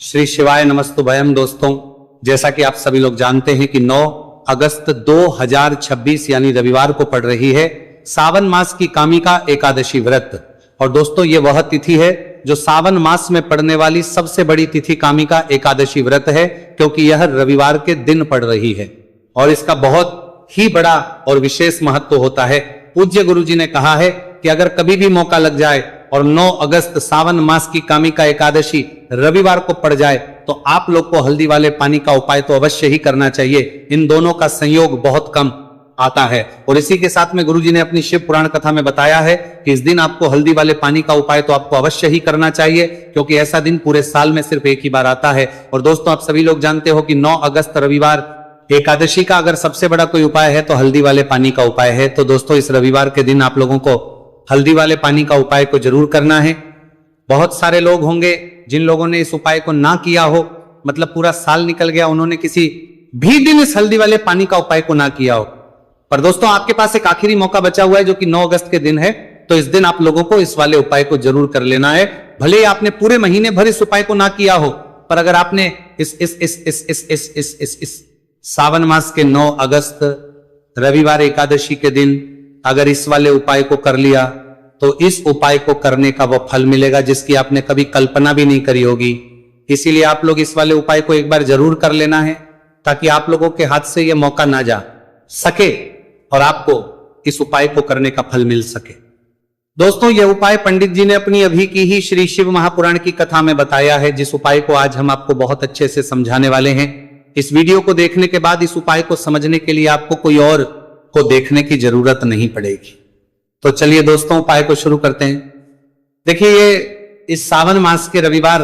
श्री शिवाय नमस्तुभयम। दोस्तों, जैसा कि आप सभी लोग जानते हैं कि 9 अगस्त 2026 यानी रविवार को पड़ रही है सावन मास की कामिका एकादशी व्रत। और दोस्तों, ये वह तिथि है जो सावन मास में पड़ने वाली सबसे बड़ी तिथि कामिका एकादशी व्रत है, क्योंकि यह रविवार के दिन पड़ रही है और इसका बहुत ही बड़ा और विशेष महत्व होता है। पूज्य गुरु जी ने कहा है कि अगर कभी भी मौका लग जाए और 9 अगस्त सावन मास की कामिका एकादशी रविवार को पड़ जाए तो आप लोग को हल्दी वाले पानी का उपाय तो अवश्य ही करना चाहिए। इन दोनों का संयोग बहुत कम आता है। और इसी के साथ में गुरुजी ने अपनी शिव पुराण कथा में बताया है कि इस दिन आपको हल्दी वाले पानी का उपाय तो आपको अवश्य ही करना चाहिए, क्योंकि ऐसा दिन पूरे साल में सिर्फ एक ही बार आता है। और दोस्तों, आप सभी लोग जानते हो कि 9 अगस्त रविवार एकादशी का अगर सबसे बड़ा कोई उपाय है तो हल्दी वाले पानी का उपाय है। तो दोस्तों, इस रविवार के दिन आप लोगों को हल्दी वाले पानी का उपाय को जरूर करना है। बहुत सारे लोग होंगे जिन लोगों ने इस उपाय को ना किया हो, मतलब पूरा साल निकल गया, उन्होंने किसी भी दिन इस हल्दी वाले पानी का उपाय को ना किया हो। पर दोस्तों, आपके पास एक आखिरी मौका बचा हुआ है जो कि 9 अगस्त के दिन है। तो इस दिन आप लोगों को इस वाले उपाय को जरूर कर लेना है। भले ही आपने पूरे महीने भर इस उपाय को ना किया हो, पर अगर आपने इस सावन मास के 9 अगस्त रविवार एकादशी के दिन अगर इस वाले उपाय को कर लिया तो इस उपाय को करने का वो फल मिलेगा जिसकी आपने कभी कल्पना भी नहीं करी होगी। इसीलिए आप लोग इस वाले उपाय को एक बार जरूर कर लेना है, ताकि आप लोगों के हाथ से यह मौका ना जा सके और आपको इस उपाय को करने का फल मिल सके। दोस्तों, यह उपाय पंडित जी ने अपनी अभी की ही श्री शिव महापुराण की कथा में बताया है, जिस उपाय को आज हम आपको बहुत अच्छे से समझाने वाले हैं। इस वीडियो को देखने के बाद इस उपाय को समझने के लिए आपको कोई और को देखने की जरूरत नहीं पड़ेगी। तो चलिए दोस्तों, उपाय को शुरू करते हैं। देखिए, ये इस सावन मास के रविवार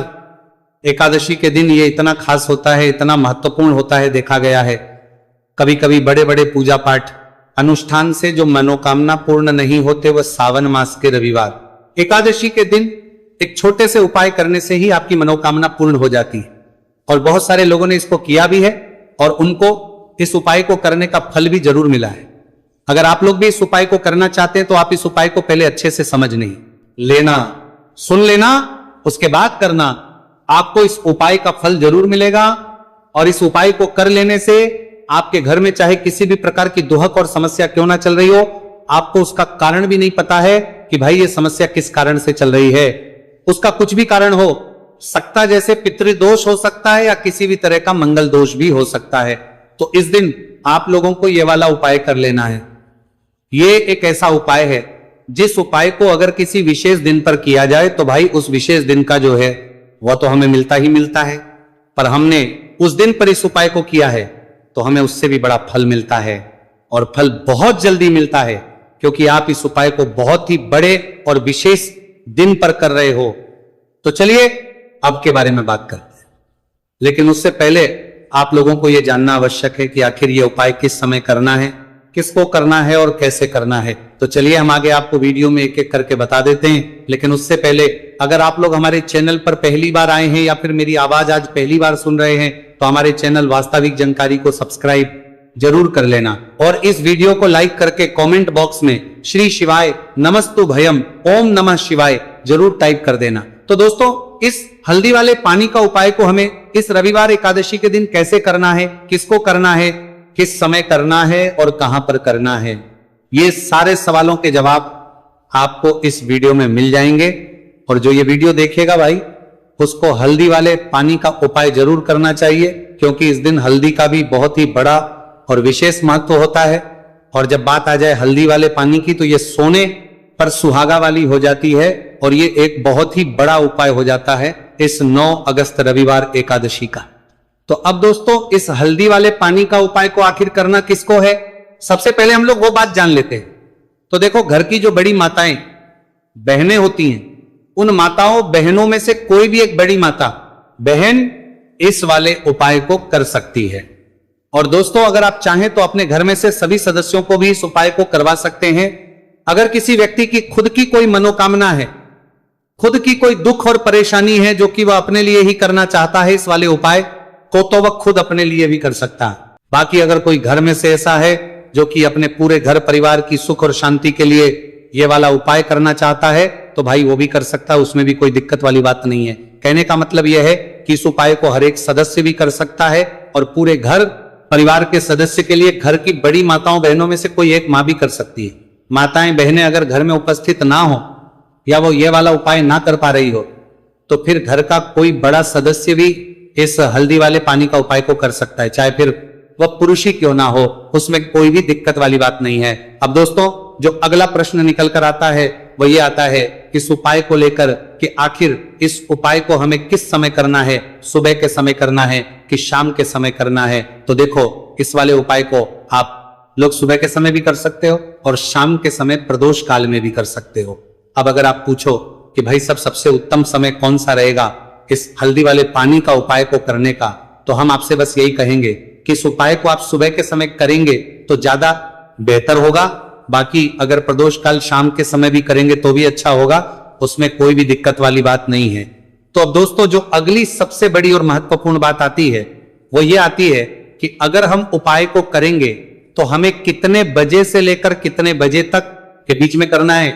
एकादशी के दिन ये इतना खास होता है, इतना महत्वपूर्ण होता है। देखा गया है कभी कभी बड़े बड़े पूजा पाठ अनुष्ठान से जो मनोकामना पूर्ण नहीं होते, वह सावन मास के रविवार एकादशी के दिन एक छोटे से उपाय करने से ही आपकी मनोकामना पूर्ण हो जाती है। और बहुत सारे लोगों ने इसको किया भी है और उनको इस उपाय को करने का फल भी जरूर मिला है। अगर आप लोग भी इस उपाय को करना चाहते हैं तो आप इस उपाय को पहले अच्छे से समझ लेना, सुन लेना, उसके बाद करना। आपको इस उपाय का फल जरूर मिलेगा। और इस उपाय को कर लेने से आपके घर में चाहे किसी भी प्रकार की दुहक और समस्या क्यों ना चल रही हो, आपको उसका कारण भी नहीं पता है कि भाई ये समस्या किस कारण से चल रही है। उसका कुछ भी कारण हो सकता, जैसे पितृदोष हो सकता है या किसी भी तरह का मंगल दोष भी हो सकता है। तो इस दिन आप लोगों को यह वाला उपाय कर लेना है। ये एक ऐसा उपाय है जिस उपाय को अगर किसी विशेष दिन पर किया जाए तो भाई उस विशेष दिन का जो है वह तो हमें मिलता ही मिलता है, पर हमने उस दिन पर इस उपाय को किया है तो हमें उससे भी बड़ा फल मिलता है। और फल बहुत जल्दी मिलता है, क्योंकि आप इस उपाय को बहुत ही बड़े और विशेष दिन पर कर रहे हो। तो चलिए अब के बारे में बात करते हैं, लेकिन उससे पहले आप लोगों को यह जानना आवश्यक है कि आखिर यह उपाय किस समय करना है, किसको करना है और कैसे करना है। तो चलिए हम आगे आपको वीडियो में एक एक करके बता देते हैं। लेकिन उससे पहले अगर आप लोग हमारे चैनल पर पहली बार आए हैं या फिर मेरी आवाज आज पहली बार सुन रहे हैं तो हमारे चैनल वास्तविक जानकारी को सब्सक्राइब जरूर कर लेना और इस वीडियो को लाइक करके कमेंट बॉक्स में श्री शिवाय नमस्तुभयम ओम नमः शिवाय जरूर टाइप कर देना। तो दोस्तों, इस हल्दी वाले पानी का उपाय को हमें इस रविवार एकादशी के दिन कैसे करना है, किसको करना है, किस समय करना है और कहां पर करना है, ये सारे सवालों के जवाब आपको इस वीडियो में मिल जाएंगे। और जो ये वीडियो देखेगा भाई, उसको हल्दी वाले पानी का उपाय जरूर करना चाहिए, क्योंकि इस दिन हल्दी का भी बहुत ही बड़ा और विशेष महत्व होता है। और जब बात आ जाए हल्दी वाले पानी की तो ये सोने पर सुहागा वाली हो जाती है और ये एक बहुत ही बड़ा उपाय हो जाता है इस 9 अगस्त रविवार एकादशी का। तो अब दोस्तों, इस हल्दी वाले पानी का उपाय को आखिर करना किसको है, सबसे पहले हम लोग वो बात जान लेते हैं। तो देखो, घर की जो बड़ी माताएं बहनें होती हैं, उन माताओं बहनों में से कोई भी एक बड़ी माता बहन इस वाले उपाय को कर सकती है। और दोस्तों, अगर आप चाहें तो अपने घर में से सभी सदस्यों को भी इस उपाय को करवा सकते हैं। अगर किसी व्यक्ति की खुद की कोई मनोकामना है, खुद की कोई दुख और परेशानी है जो कि वह अपने लिए ही करना चाहता है इस वाले उपाय को, तो वह खुद अपने लिए भी कर सकता है। बाकी अगर कोई घर में से ऐसा है जो कि अपने पूरे घर परिवार की सुख और शांति के लिए यह वाला उपाय करना चाहता है, तो भाई वो भी कर सकता है, उसमें भी कोई दिक्कत वाली बात नहीं है। कहने का मतलब यह है कि इस उपाय को हर एक सदस्य भी कर सकता है और पूरे घर परिवार के सदस्य के लिए घर की बड़ी माताओं बहनों में से कोई एक मां भी कर सकती है। माताएं बहनें अगर घर में उपस्थित ना हो या वो ये वाला उपाय ना कर पा रही हो तो फिर घर का कोई बड़ा सदस्य भी इस हल्दी वाले पानी का उपाय को कर सकता है, चाहे फिर वह पुरुष ही क्यों ना हो, उसमें कोई भी दिक्कत वाली बात नहीं है। अब दोस्तों जो अगला प्रश्न निकल कर आता है वो ये आता है इस उपाय को लेकर कि आखिर इस उपाय को हमें किस समय करना है, सुबह के समय करना है कि शाम के समय करना है। तो देखो इस वाले उपाय को आप लोग सुबह के समय भी कर सकते हो और शाम के समय प्रदोष काल में भी कर सकते हो। अब अगर आप पूछो कि भाई सबसे उत्तम समय कौन सा रहेगा इस हल्दी वाले पानी का उपाय को करने का, तो हम आपसे बस यही कहेंगे कि इस उपाय को आप सुबह के समय करेंगे तो ज्यादा बेहतर होगा। बाकी अगर प्रदोष काल शाम के समय भी करेंगे तो भी अच्छा होगा, उसमें कोई भी दिक्कत वाली बात नहीं है। तो अब दोस्तों जो अगली सबसे बड़ी और महत्वपूर्ण बात आती है वो ये आती है कि अगर हम उपाय को करेंगे तो हमें कितने बजे से लेकर कितने बजे तक के बीच में करना है,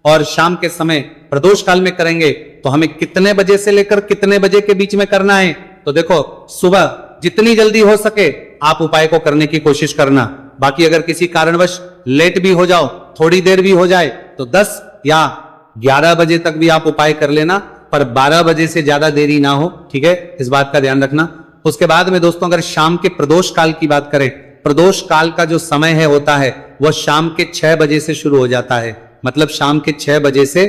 और शाम के समय प्रदोष काल में करेंगे तो हमें कितने बजे से लेकर कितने बजे के बीच में करना है। तो देखो सुबह जितनी जल्दी हो सके आप उपाय को करने की कोशिश करना। बाकी अगर किसी कारणवश लेट भी हो जाओ, थोड़ी देर भी हो जाए तो 10 या 11 बजे तक भी आप उपाय कर लेना, पर 12 बजे से ज्यादा देरी ना हो, ठीक है, इस बात का ध्यान रखना। उसके बाद में दोस्तों अगर शाम के प्रदोष काल की बात करें, प्रदोष काल का जो समय है होता है वह शाम के 6 बजे से शुरू हो जाता है। मतलब शाम के 6 बजे से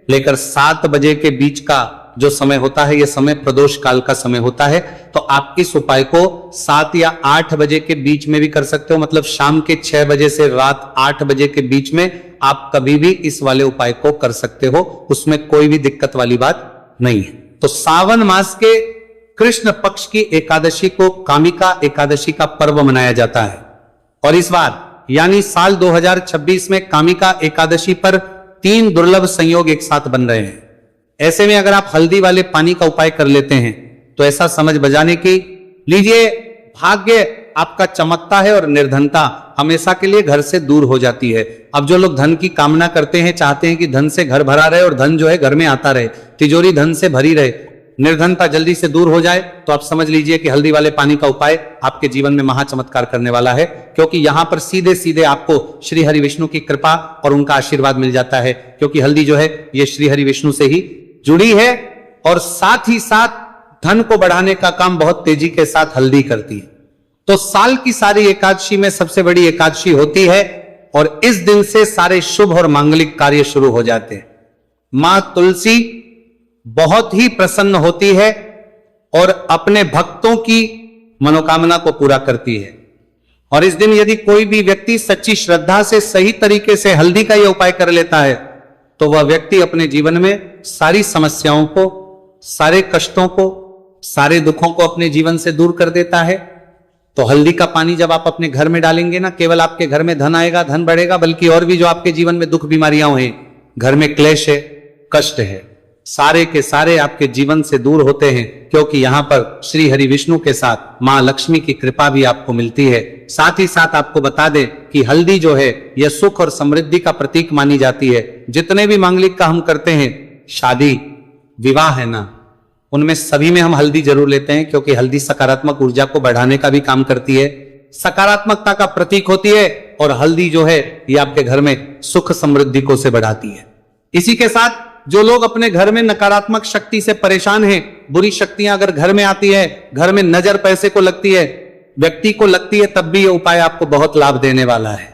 लेकर 7 बजे के बीच का जो समय होता है यह समय प्रदोष काल का समय होता है। तो आप इस उपाय को 7 या 8 बजे के बीच में भी कर सकते हो। मतलब शाम के 6 बजे से रात 8 बजे के बीच में आप कभी भी इस वाले उपाय को कर सकते हो, उसमें कोई भी दिक्कत वाली बात नहीं है। तो सावन मास के कृष्ण पक्ष की एकादशी को कामिका एकादशी का पर्व मनाया जाता है और इस बार यानी साल 2026 में कामिका एकादशी पर 3 दुर्लभ संयोग एक साथ बन रहे हैं। ऐसे में अगर आप हल्दी वाले पानी का उपाय कर लेते हैं तो ऐसा समझ बजाने की लीजिए भाग्य आपका चमकता है और निर्धनता हमेशा के लिए घर से दूर हो जाती है। अब जो लोग धन की कामना करते हैं, चाहते हैं कि धन से घर भरा रहे और धन जो है घर में आता रहे, तिजोरी धन से भरी रहे, निर्धनता जल्दी से दूर हो जाए, तो आप समझ लीजिए कि हल्दी वाले पानी का उपाय आपके जीवन में महा चमत्कार करने वाला है। क्योंकि यहां पर सीधे सीधे आपको श्री हरि विष्णु की कृपा और उनका आशीर्वाद मिल जाता है। क्योंकि हल्दी जो है ये श्री हरि विष्णु से ही जुड़ी है और साथ ही साथ धन को बढ़ाने का काम बहुत तेजी के साथ हल्दी करती है। तो साल की सारी एकादशी में सबसे बड़ी एकादशी होती है और इस दिन से सारे शुभ और मांगलिक कार्य शुरू हो जाते हैं। मां तुलसी बहुत ही प्रसन्न होती है और अपने भक्तों की मनोकामना को पूरा करती है। और इस दिन यदि कोई भी व्यक्ति सच्ची श्रद्धा से सही तरीके से हल्दी का यह उपाय कर लेता है तो वह व्यक्ति अपने जीवन में सारी समस्याओं को, सारे कष्टों को, सारे दुखों को अपने जीवन से दूर कर देता है। तो हल्दी का पानी जब आप अपने घर में डालेंगे ना, केवल आपके घर में धन आएगा, धन बढ़ेगा, बल्कि और भी जो आपके जीवन में दुख बीमारियां हैं, घर में क्लेश है, कष्ट है, सारे के सारे आपके जीवन से दूर होते हैं। क्योंकि यहां पर श्री हरि विष्णु के साथ मां लक्ष्मी की कृपा भी आपको मिलती है। साथ ही साथ आपको बता दें कि हल्दी जो है यह सुख और समृद्धि का प्रतीक मानी जाती है। जितने भी मांगलिक का हम करते हैं, शादी विवाह है ना, उनमें सभी में हम हल्दी जरूर लेते हैं। क्योंकि हल्दी सकारात्मक ऊर्जा को बढ़ाने का भी काम करती है, सकारात्मकता का प्रतीक होती है और हल्दी जो है ये आपके घर में सुख समृद्धि को से बढ़ाती है। इसी के साथ जो लोग अपने घर में नकारात्मक शक्ति से परेशान हैं, बुरी शक्तियां अगर घर में आती है, घर में नजर पैसे को लगती है, व्यक्ति को लगती है, तब भी यह उपाय आपको बहुत लाभ देने वाला है।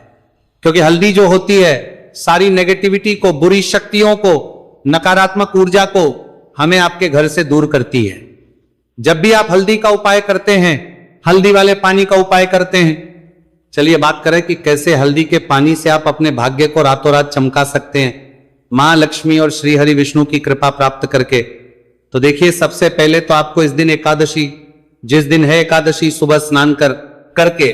क्योंकि हल्दी जो होती है सारी नेगेटिविटी को, बुरी शक्तियों को, नकारात्मक ऊर्जा को हमें आपके घर से दूर करती है। जब भी आप हल्दी का उपाय करते हैं, हल्दी वाले पानी का उपाय करते हैं, चलिए बात करें कि कैसे हल्दी के पानी से आप अपने भाग्य को रातों रात चमका सकते हैं मां लक्ष्मी और श्री हरि विष्णु की कृपा प्राप्त करके। तो देखिए सबसे पहले तो आपको इस दिन एकादशी, जिस दिन है एकादशी, सुबह स्नान करके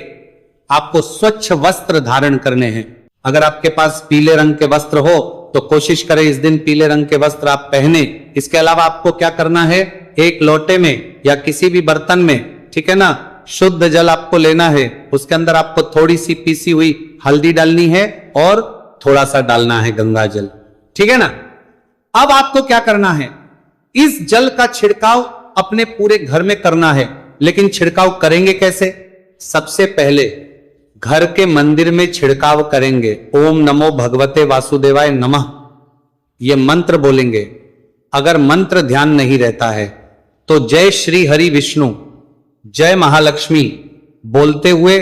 आपको स्वच्छ वस्त्र धारण करने हैं। अगर आपके पास पीले रंग के वस्त्र हो तो कोशिश करें इस दिन पीले रंग के वस्त्र आप पहने। इसके अलावा आपको क्या करना है, एक लोटे में या किसी भी बर्तन में, ठीक है ना, शुद्ध जल आपको लेना है। उसके अंदर आपको थोड़ी सी पीसी हुई हल्दी डालनी है और थोड़ा सा डालना है गंगा जल, ठीक है ना। अब आपको क्या करना है, इस जल का छिड़काव अपने पूरे घर में करना है। लेकिन छिड़काव करेंगे कैसे? सबसे पहले घर के मंदिर में छिड़काव करेंगे। ओम नमो भगवते वासुदेवाय नमः, यह मंत्र बोलेंगे। अगर मंत्र ध्यान नहीं रहता है तो जय श्री हरि विष्णु, जय महालक्ष्मी बोलते हुए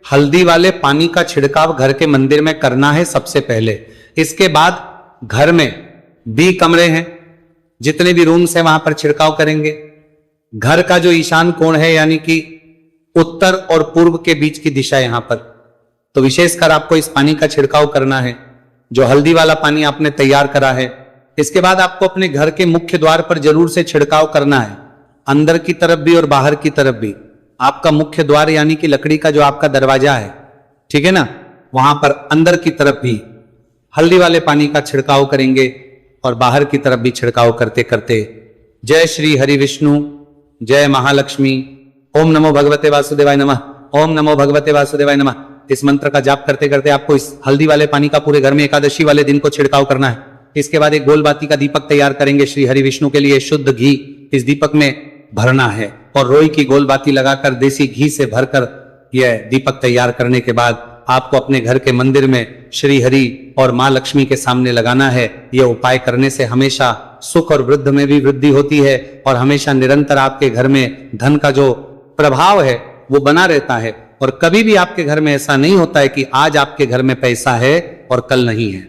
हल्दी वाले पानी का छिड़काव घर के मंदिर में करना है सबसे पहले। इसके बाद घर में भी कमरे हैं, जितने भी रूम्स हैं वहां पर छिड़काव करेंगे। घर का जो ईशान कोण है, यानी कि उत्तर और पूर्व के बीच की दिशा यहां पर, तो विशेषकर आपको इस पानी का छिड़काव करना है, जो हल्दी वाला पानी आपने तैयार करा है। इसके बाद आपको अपने घर के मुख्य द्वार पर जरूर से छिड़काव करना है, अंदर की तरफ भी और बाहर की तरफ भी। आपका मुख्य द्वार यानी कि लकड़ी का जो आपका दरवाजा है, ठीक है ना, वहां पर अंदर की तरफ भी हल्दी वाले पानी का छिड़काव करेंगे और बाहर की तरफ भी छिड़काव करते करते जय श्री हरि विष्णु, जय महालक्ष्मी, ओम नमो भगवते वासुदेवाय नमः, ओम नमो भगवते वासुदेवाय नमः, इस मंत्र का जाप करते करते आपको इस हल्दी वाले पानी का पूरे घर में एकादशी वाले दिन को छिड़काव करना है। इसके बाद एक गोल बाती का दीपक तैयार करेंगे श्री हरि विष्णु के लिए। शुद्ध घी इस दीपक में भरना है और रोई की गोल बाती लगाकर देसी घी से भरकर यह दीपक तैयार करने के बाद आपको अपने घर के मंदिर में श्री हरि और मां लक्ष्मी के सामने लगाना है। यह उपाय करने से हमेशा सुख और वृद्धि में भी वृद्धि होती है और हमेशा निरंतर आपके घर में धन का जो प्रभाव है वो बना रहता है। और कभी भी आपके घर में ऐसा नहीं होता है कि आज आपके घर में पैसा है और कल नहीं है।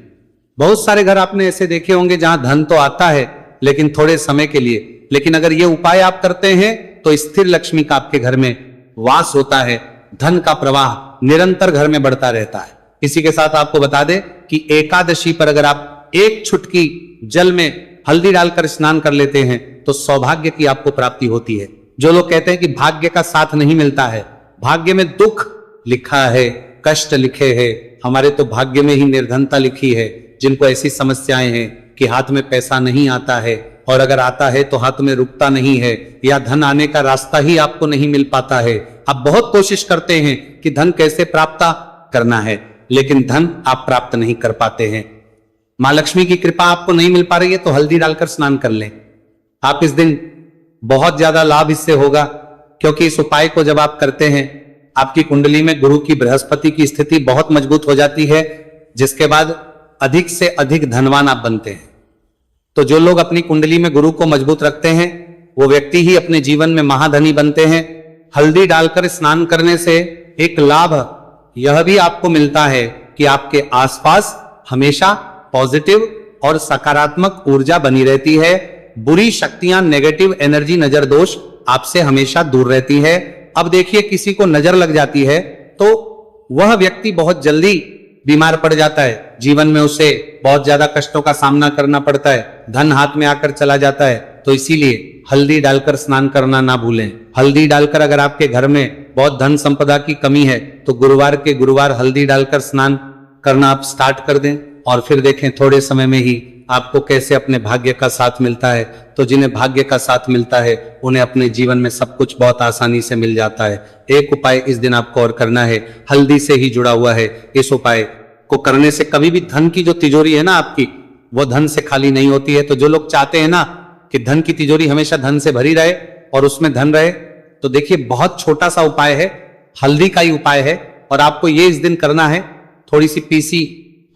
बहुत सारे घर आपने ऐसे देखे होंगे जहां धन तो आता है लेकिन थोड़े समय के लिए, लेकिन अगर ये उपाय आप करते हैं तो स्थिर लक्ष्मी का आपके घर में वास होता है, धन का प्रवाह निरंतर घर में बढ़ता रहता है। इसी के साथ आपको बता दें कि एकादशी पर अगर आप एक चुटकी जल में हल्दी डालकर स्नान कर लेते हैं तो सौभाग्य की आपको प्राप्ति होती है। जो लोग कहते हैं कि भाग्य का साथ नहीं मिलता है, भाग्य में दुख लिखा है, कष्ट लिखे हैं, हमारे तो भाग्य में ही निर्धनता लिखी है। जिनको ऐसी समस्याएं हैं कि हाथ में पैसा नहीं आता है और अगर आता है तो हाथ में रुकता नहीं है, या धन आने का रास्ता ही आपको नहीं मिल पाता है। आप बहुत कोशिश करते हैं कि धन कैसे प्राप्त करना है, लेकिन धन आप प्राप्त नहीं कर पाते हैं। मां लक्ष्मी की कृपा आपको नहीं मिल पा रही है तो हल्दी डालकर स्नान कर लें। आप इस दिन बहुत ज्यादा लाभ इससे होगा, क्योंकि इस उपाय को जब आप करते हैं आपकी कुंडली में गुरु की बृहस्पति की स्थिति बहुत मजबूत हो जाती है, जिसके बाद अधिक से अधिक धनवान आप बनते हैं। तो जो लोग अपनी कुंडली में गुरु को मजबूत रखते हैं वो व्यक्ति ही अपने जीवन में महाधनी बनते हैं। हल्दी डालकर स्नान करने से एक लाभ यह भी आपको मिलता है कि आपके आसपास हमेशा पॉजिटिव और सकारात्मक ऊर्जा बनी रहती है। बुरी शक्तियां, नेगेटिव एनर्जी, नजर दोष आपसे हमेशा दूर रहती है। अब देखिए, किसी को नजर लग जाती है तो वह व्यक्ति बहुत जल्दी बीमार पड़ जाता है, जीवन में उसे बहुत ज्यादा कष्टों का सामना करना पड़ता है, धन हाथ में आकर चला जाता है। तो इसीलिए हल्दी डालकर स्नान करना ना भूलें। हल्दी डालकर अगर आपके घर में बहुत धन संपदा की कमी है तो गुरुवार के गुरुवार हल्दी डालकर स्नान करना आप स्टार्ट कर दें और फिर देखें थोड़े समय में ही आपको कैसे अपने भाग्य का साथ मिलता है। तो जिन्हें भाग्य का साथ मिलता है उन्हें अपने जीवन में सब कुछ बहुत आसानी से मिल जाता है। एक उपाय इस दिन आपको और करना है, हल्दी से ही जुड़ा हुआ है। इस उपाय को करने से कभी भी धन की जो तिजोरी है ना आपकी, वो धन से खाली नहीं होती है। तो जो लोग चाहते हैं ना कि धन की तिजोरी हमेशा धन से भरी रहे और उसमें धन रहे, तो देखिए बहुत छोटा सा उपाय है, हल्दी का ही उपाय है। और आपको ये इस दिन करना है, थोड़ी सी पीसी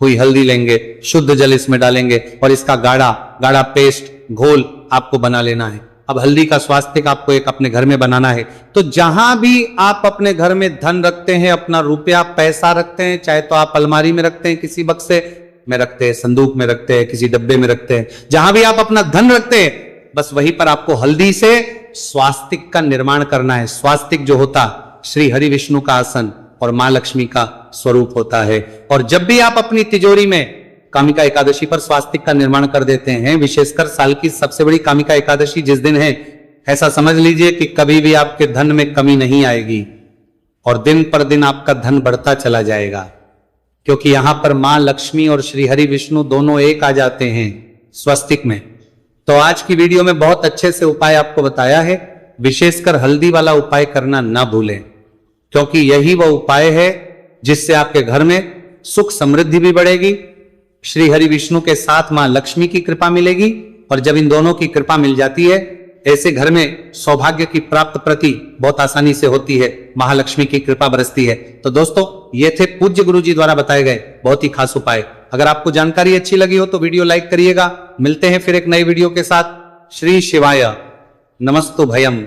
हुई हल्दी लेंगे, शुद्ध जल इसमें डालेंगे और इसका गाढ़ा गाढ़ा पेस्ट घोल आपको बना लेना है। अब हल्दी का स्वास्थ्य आपको एक अपने घर में बनाना है। तो जहां भी आप अपने घर में धन रखते हैं, अपना रुपया पैसा रखते हैं, चाहे तो आप अलमारी में रखते हैं, किसी बक्से में रखते हैं, संदूक में रखते हैं, किसी डब्बे में रखते हैं, जहां भी आप अपना धन रखते हैं बस वहीं पर आपको हल्दी से स्वास्तिक का निर्माण करना है। स्वास्तिक जो होता श्री हरि विष्णु का आसन और मां लक्ष्मी का स्वरूप होता है। और जब भी आप अपनी तिजोरी में कामिका एकादशी पर स्वास्तिक का निर्माण कर देते हैं, विशेषकर साल की सबसे बड़ी कामिका एकादशी जिस दिन है, ऐसा समझ लीजिए कि कभी भी आपके धन में कमी नहीं आएगी और दिन पर दिन आपका धन बढ़ता चला जाएगा, क्योंकि यहां पर मां लक्ष्मी और श्री हरि विष्णु दोनों एक आ जाते हैं स्वस्तिक में। तो आज की वीडियो में बहुत अच्छे से उपाय आपको बताया है, विशेषकर हल्दी वाला उपाय करना ना भूलें, क्योंकि यही वह उपाय है जिससे आपके घर में सुख समृद्धि भी बढ़ेगी, श्री हरि विष्णु के साथ मां लक्ष्मी की कृपा मिलेगी, और जब इन दोनों की कृपा मिल जाती है, ऐसे घर में सौभाग्य की प्राप्त प्रति बहुत आसानी से होती है, महालक्ष्मी की कृपा बरसती है। तो दोस्तों, ये थे पूज्य गुरु जी द्वारा बताए गए बहुत ही खास उपाय। अगर आपको जानकारी अच्छी लगी हो तो वीडियो लाइक करिएगा। मिलते हैं फिर एक नई वीडियो के साथ। श्री शिवाय नमस्तु भयम।